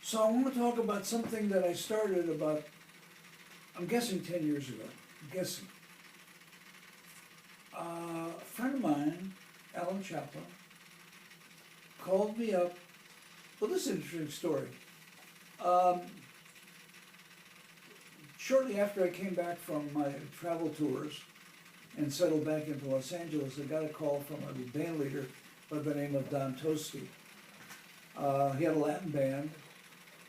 So I want to talk about something that I started about, I'm guessing 10 years ago. I'm guessing. A friend of mine, Alan Chaplin, called me up. Well, this is an interesting story. Um, Shortly after I came back from my travel tours and settled back into Los Angeles, I got a call from a band leader by the name of Don Tosti. He had a Latin band,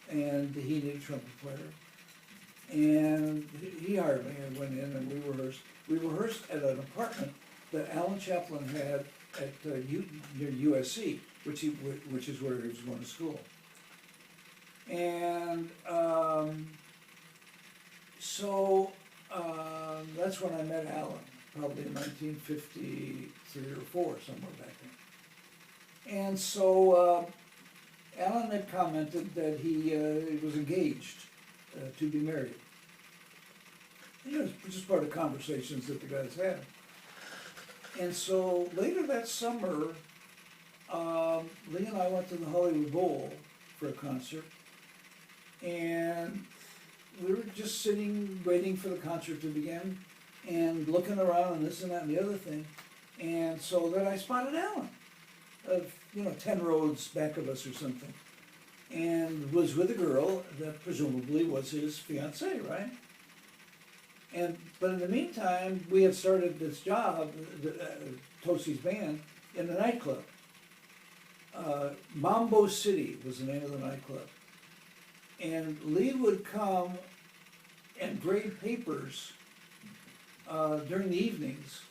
and he needed a trumpet player. And he hired me. I went in and we rehearsed. We rehearsed at an apartment that Alan Chaplin had at near USC, which is where he was going to school. And so that's when I met Alan, probably in 1953 or 4, somewhere back then. And so Alan had commented that he was engaged to be married. You know, it's just part of conversations that the guys had. And so later that summer, Lee and I went to the Hollywood Bowl for a concert, and we were just sitting, waiting for the concert to begin, and looking around and this and that and the other thing. And so then I spotted Alan, 10 rows back of us or something, and was with a girl that presumably was his fiancée, right? But in the meantime, we had started this job, Tosti's band, in the nightclub. Mambo City was the name of the nightclub. And Lee would come and grade papers during the evenings,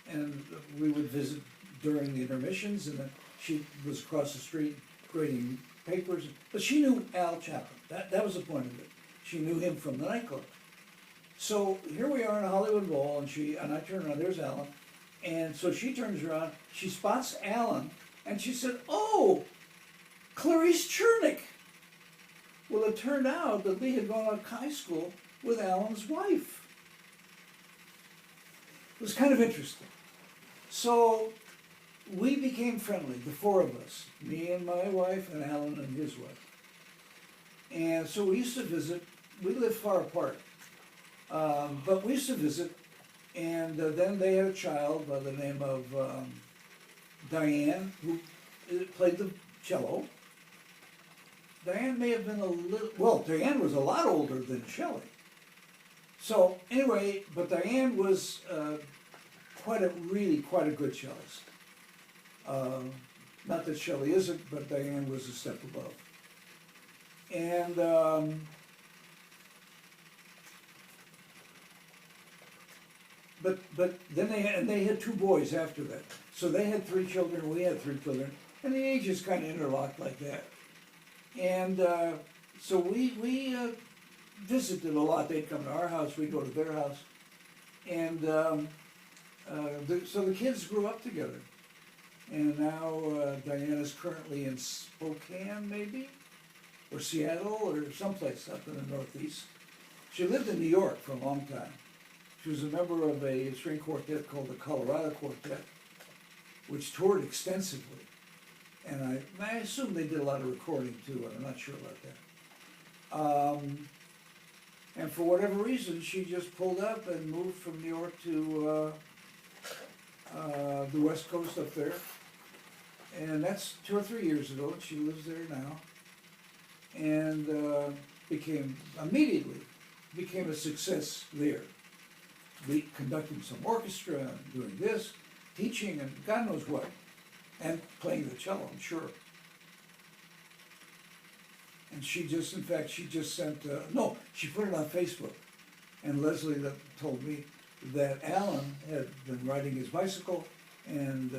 and we would visit during the intermissions, and then she was across the street grading papers. But she knew Al Chaplin. That was the point of it. She knew him from the nightclub. So here we are in a Hollywood Bowl, and I turn around, there's Alan, and so she turns around, she spots Alan, and she said, "Oh, Clarice Chernick." Well, it turned out that Lee had gone to high school with Alan's wife. It was kind of interesting. So we became friendly, the 4 of us, me and my wife and Alan and his wife. And so we used to visit. We lived far apart. But we used to visit, and then they had a child by the name of Diane, who played the cello. Diane may have been Diane was a lot older than Shelley. So anyway, but Diane was quite a good cellist. Not that Shelley isn't, but Diane was a step above. And But then they had 2 boys after that. So they had 3 children, we had 3 children, and the ages kind of interlocked like that. And so we visited a lot. They'd come to our house, we'd go to their house. And so the kids grew up together. And now Diana's currently in Spokane, maybe? Or Seattle, or someplace up in the Northeast. She lived in New York for a long time. She was a member of a string quartet called the Colorado Quartet, which toured extensively. And I assume they did a lot of recording too, I'm not sure about that. And for whatever reason, she just pulled up and moved from New York to the West Coast up there. And that's 2 or 3 years ago, and she lives there now. And immediately became a success there. Conducting some orchestra and doing this, teaching and God knows what, and playing the cello, I'm sure. And she just sent, she put it on Facebook, and Leslie told me that Alan had been riding his bicycle and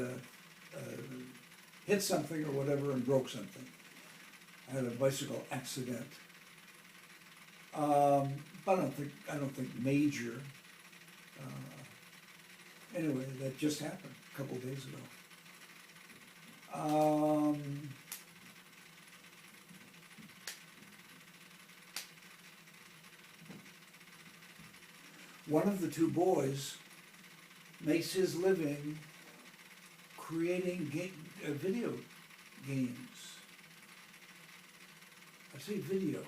hit something or whatever and broke something. Had a bicycle accident. But I don't think major. Anyway, that just happened a couple days ago. One of the 2 boys makes his living creating video games. I've say video,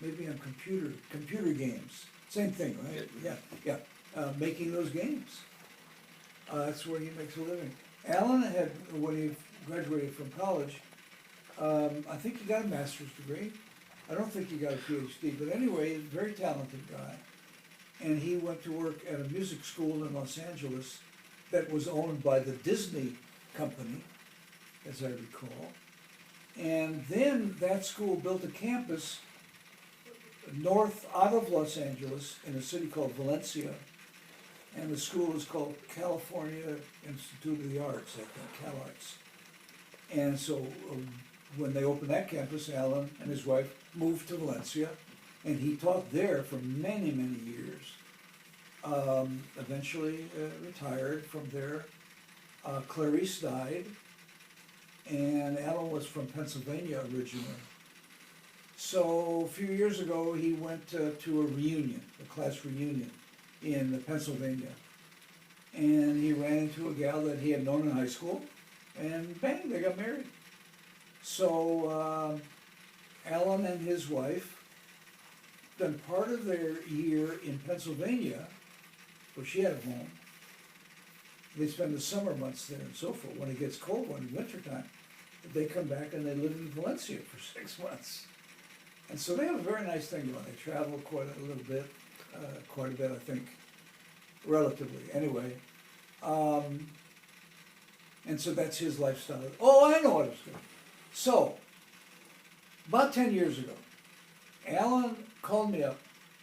maybe on computer games, same thing, right? Yeah, making those games. That's where he makes a living. Alan had, when he graduated from college, I think he got a master's degree. I don't think he got a PhD, but anyway, he's a very talented guy. And he went to work at a music school in Los Angeles that was owned by the Disney company, as I recall. And then that school built a campus north out of Los Angeles in a city called Valencia. And the school is called California Institute of the Arts, I think, CalArts. And so when they opened that campus, Alan and his wife moved to Valencia, and he taught there for many, many years. Eventually retired from there. Clarice died, and Alan was from Pennsylvania originally. So a few years ago, he went to a reunion, a class reunion in Pennsylvania. And he ran into a gal that he had known in high school, and bang, they got married. So Alan and his wife spent part of their year in Pennsylvania, where she had a home. They spend the summer months there and so forth. When it gets cold, when it's wintertime, they come back and they live in Valencia for 6 months. And so they have a very nice thing going. They travel quite a little bit, quite a bit, I think, relatively. Anyway, and so that's his lifestyle. Oh, I know what I was going to. So, about 10 years ago, Alan called me up,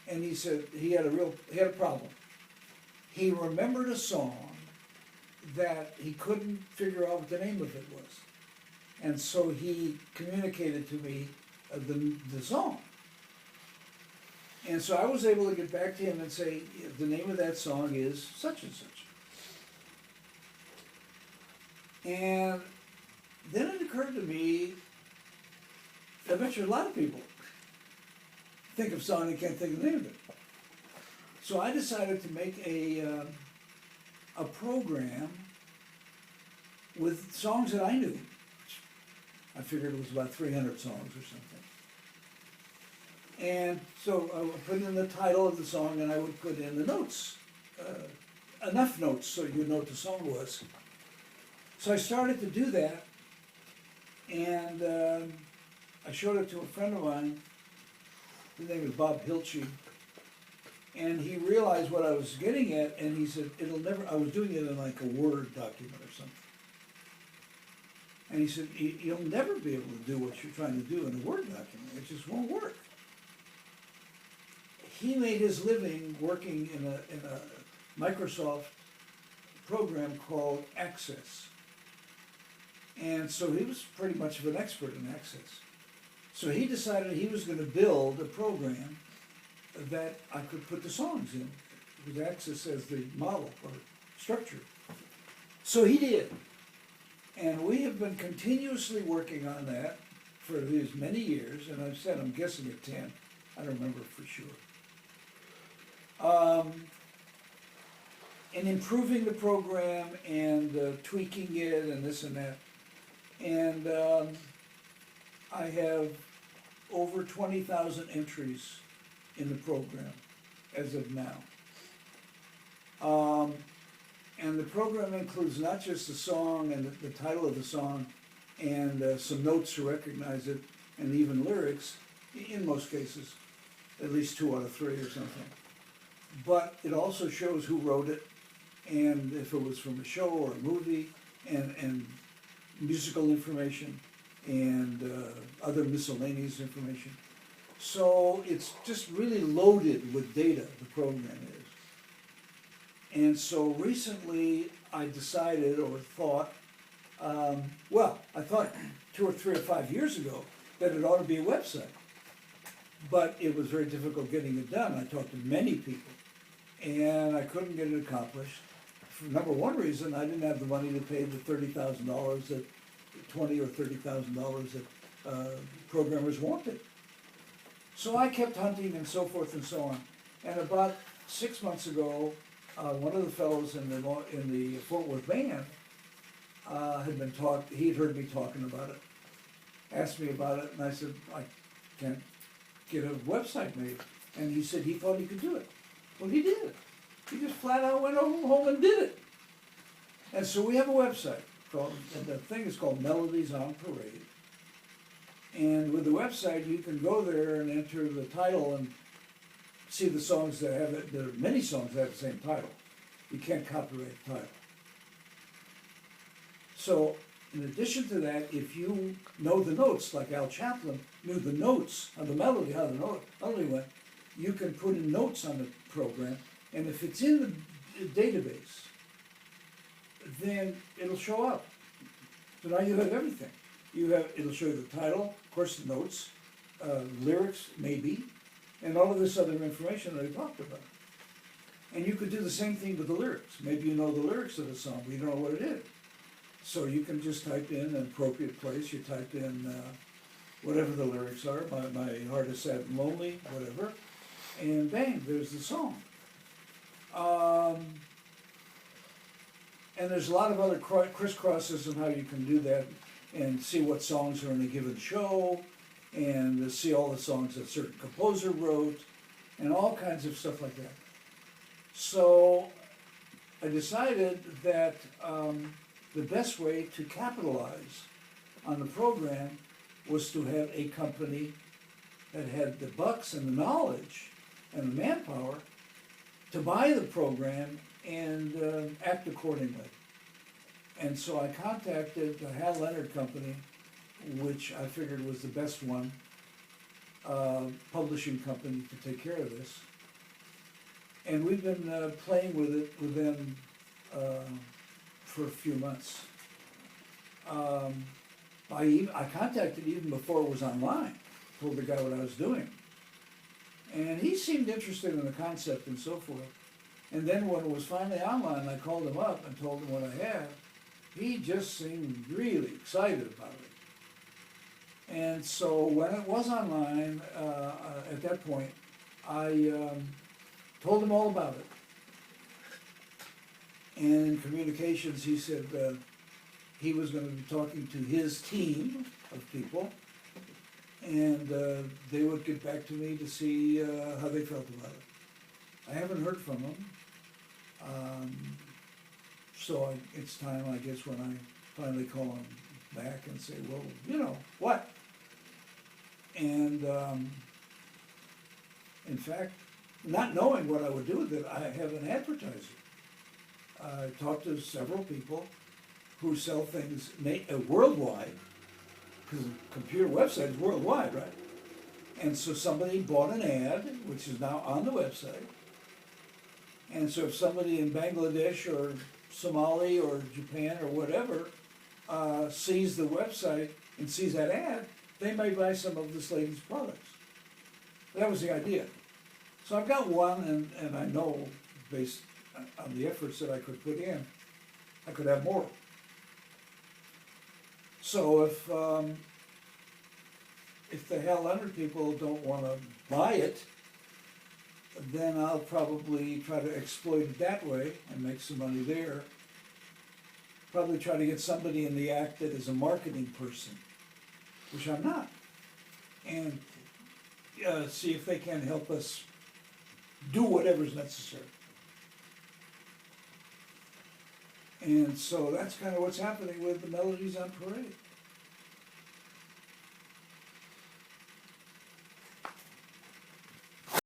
and he said he had a problem. He remembered a song that he couldn't figure out what the name of it was, and so he communicated to me the song. And so I was able to get back to him and say, the name of that song is such and such. And then it occurred to me, I bet you a lot of people think of a song and can't think of the name of it. So I decided to make a program with songs that I knew. I figured it was about 300 songs or something. And so I would put in the title of the song, and I would put in the notes, enough notes so you know what the song was. So I started to do that, and I showed it to a friend of mine. His name is Bob Hilchey, and he realized what I was getting at, and he said, it'll never, I was doing it in like a Word document or something. And he said, you'll never be able to do what you're trying to do in a Word document. It just won't work. He made his living working in a Microsoft program called Access. And so he was pretty much of an expert in Access. So he decided he was going to build a program that I could put the songs in, with Access as the model or structure. So he did. And we have been continuously working on that for these many years, and I've said I'm guessing at 10. I don't remember for sure. And improving the program and tweaking it and this and that. And I have over 20,000 entries in the program as of now. And the program includes not just the song and the title of the song and some notes to recognize it and even lyrics, in most cases, at least 2 out of 3 or something. But it also shows who wrote it and if it was from a show or a movie and musical information and other miscellaneous information. So it's just really loaded with data, the program is. And so recently I decided or thought, I thought 2 or 3 or 5 years ago that it ought to be a website. But it was very difficult getting it done. I talked to many people and I couldn't get it accomplished. For number one reason, I didn't have the money to pay the $30,000 that $20,000 or $30,000 that programmers wanted. So I kept hunting and so forth and so on. And about 6 months ago, one of the fellows in the Fort Worth band he'd heard me talking about it, asked me about it, and I said, can't get a website made. And he said he thought he could do it. Well, he did it. He just flat out went home and did it. And so we have a website called, and the thing is called Melodies on Parade. And with the website, you can go there and enter the title and see the songs that have it. There are many songs that have the same title. You can't copyright the title. So, in addition to that, if you know the notes, like Al Chaplin knew the notes of the melody, how the melody went, you can put in notes on the program, and if it's in the database, then it'll show up. So now you have everything. It'll show you the title, of course the notes, lyrics maybe, and all of this other information that I talked about. And you could do the same thing with the lyrics. Maybe you know the lyrics of the song, but you don't know what it is. So you can just type in an appropriate place, you type in whatever the lyrics are, my heart is sad and lonely, whatever, and bang, there's the song. And there's a lot of other crisscrosses of how you can do that and see what songs are in a given show, and see all the songs that a certain composer wrote, and all kinds of stuff like that. So I decided that the best way to capitalize on the program was to have a company that had the bucks and the knowledge and the manpower to buy the program and act accordingly. And so I contacted the Hal Leonard Company, which I figured was the best one, publishing company to take care of this. And we've been playing with them for a few months. I contacted even before it was online, told the guy what I was doing. And he seemed interested in the concept and so forth. And then when it was finally online, I called him up and told him what I had. He just seemed really excited about it. And so when it was online, at that point, I told him all about it. And in communications, he said he was going to be talking to his team of people, and they would get back to me to see how they felt about it. I haven't heard from them. So it's time, I guess, when I finally call him back and say, well, you know, what? And in fact, not knowing what I would do with it, I have an advertiser. I talked to several people who sell things worldwide, because a computer website is worldwide, right? And so somebody bought an ad, which is now on the website. And so if somebody in Bangladesh or Somali or Japan or whatever sees the website and sees that ad, they may buy some of this lady's products. That was the idea. So I've got one, and I know, based on the efforts that I could put in, I could have more. So if the Hal Leonard people don't want to buy it, then I'll probably try to exploit it that way and make some money there. Probably try to get somebody in the act that is a marketing person, which I'm not, and see if they can help us do whatever's necessary. And so that's kind of what's happening with the Melodies on Parade.